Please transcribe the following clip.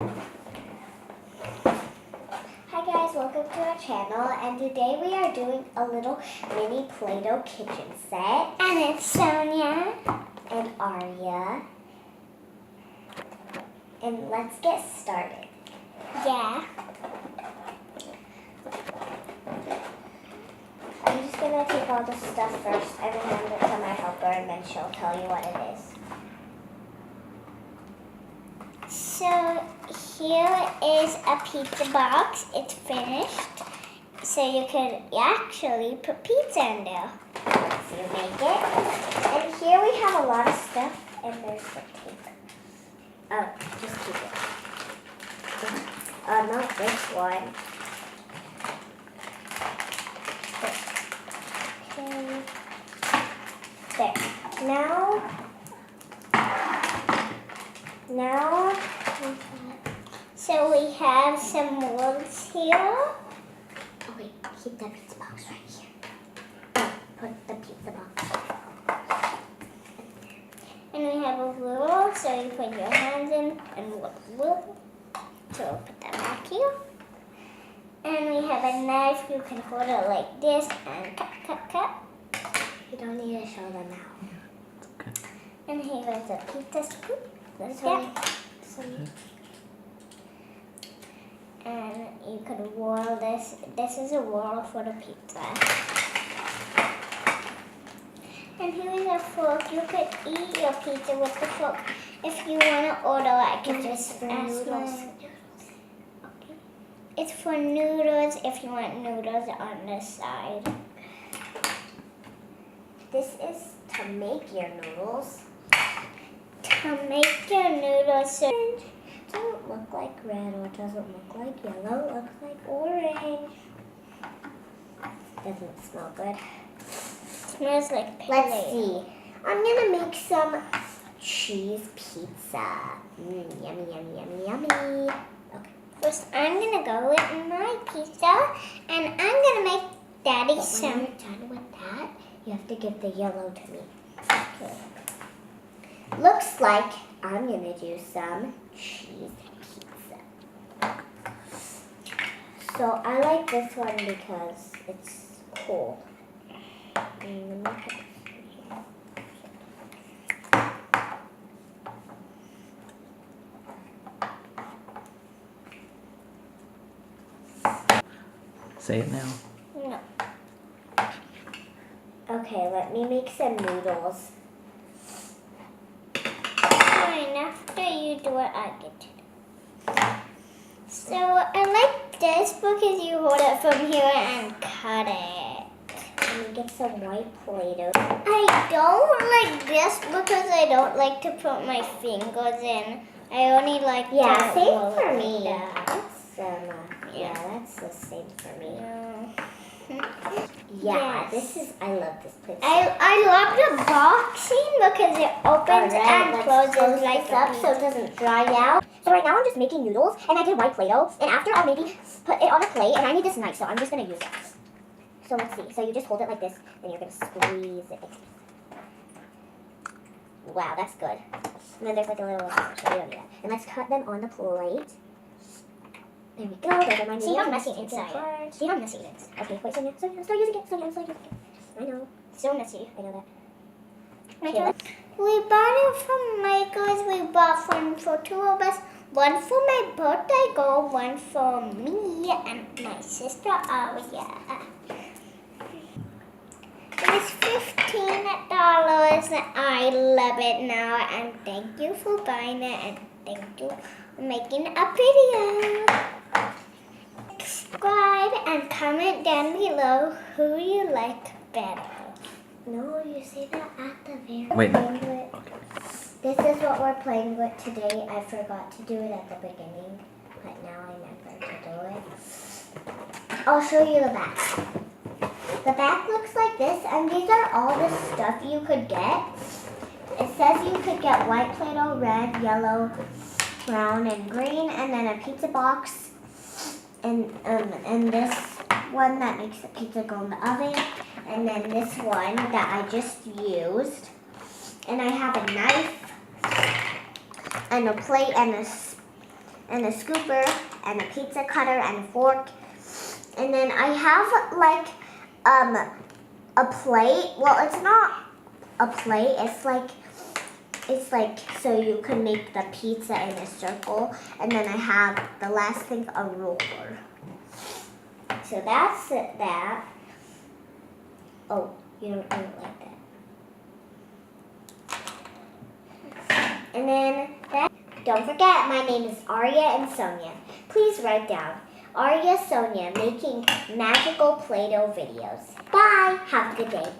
Hi guys, welcome to our channel, and today we are doing a little mini Play-Doh kitchen set. And it's Sonya and Arya. And let's get started. Yeah. I'm just gonna take all the stuff first and hand it to my helper, and then she'll tell you what it is. So here is a pizza box. It's finished. So you can actually put pizza in there. So you make it. And here we have a lot of stuff, and there's the tape. Oh, just keep it. Not this one. Okay. There. Now, So we have some molds here. oh wait, keep that pizza box right here. Oh, put the pizza box. And we have a rule, so you put your hands in and rule. So we'll put that back here. And we have a knife. You can hold it like this and cut. You don't need to show them now. Okay. And here is a pizza scoop. This Yeah. one. And you could roll this. This is a roll for the pizza. And here is a fork. You could eat your pizza with the fork if you want to order like It's it. just for Ask noodles. Okay. It's for noodles if you want noodles on the side. This is to make your noodles. To make your noodles so It doesn't look like red, or it doesn't look like yellow. It looks like orange. Doesn't smell good. smells like pele. Let's see. I'm gonna make some cheese pizza. Yummy, yummy, yummy, yummy. Okay. First, I'm gonna go with my pizza, and I'm gonna make Daddy But when some. you're done with that, you have to give the yellow to me. Okay. Looks like I'm gonna do some cheese pizza. So I like this one because it's cool. And let me put this in here. Say it now. No. Okay, let me make some noodles. Fine, after you do it, I get to do. So I like this because you hold it from here and cut it. Let me get some white Play-Doh. I don't like this because I don't like to put my fingers in. I only like Yeah, to same roll for it me. down. Yeah, that's the same for me. Yeah. Yeah, Yes. I love this place. I love the boxing because it opens and let's closes close like this a up so it doesn't dry out. So right now I'm just making noodles, and I did white Play-Doh, and after I'll maybe put it on a plate, and I need this knife, so I'm just going to use it. So let's see. So you just hold it like this, and you're going to squeeze it. Wow, that's good. And then there's like a little, so you don't need that. And let's cut them on the plate. There we go. Those are my See how noodles. messy inside. See how messy it is. Okay, wait, Sonia, start using it. Sonia, start using it. I know. So messy. I know that. Okay. We bought it from Michael's. We bought one for two of us. One for my birthday girl, one for me and my sister Arya. It's $15. I love it now, and thank you for buying it, and thank you for making a video. Subscribe and comment down below who you like better. No, you say that at the very Wait, no. end. Okay. This is what we're playing with today. I forgot to do it at the beginning, but now I remember to do it. I'll show you the back. The back looks like this, and these are all the stuff you could get. It says you could get white Play-Doh, red, yellow, brown, and green, and then a pizza box, and this one that makes the pizza go in the oven, and then this one that I just used. And I have a knife and a plate and and a scooper and a pizza cutter and a fork. And then I have like a plate. Well, it's not a plate. It's like so you can make the pizza in a circle. And then I have the last thing, a ruler. So that's that. Oh, you don't like that. And then that. Don't forget, my name is Arya and Sonya. Please write down Arya Sonya making magical Play-Doh videos. Bye. Have a good day.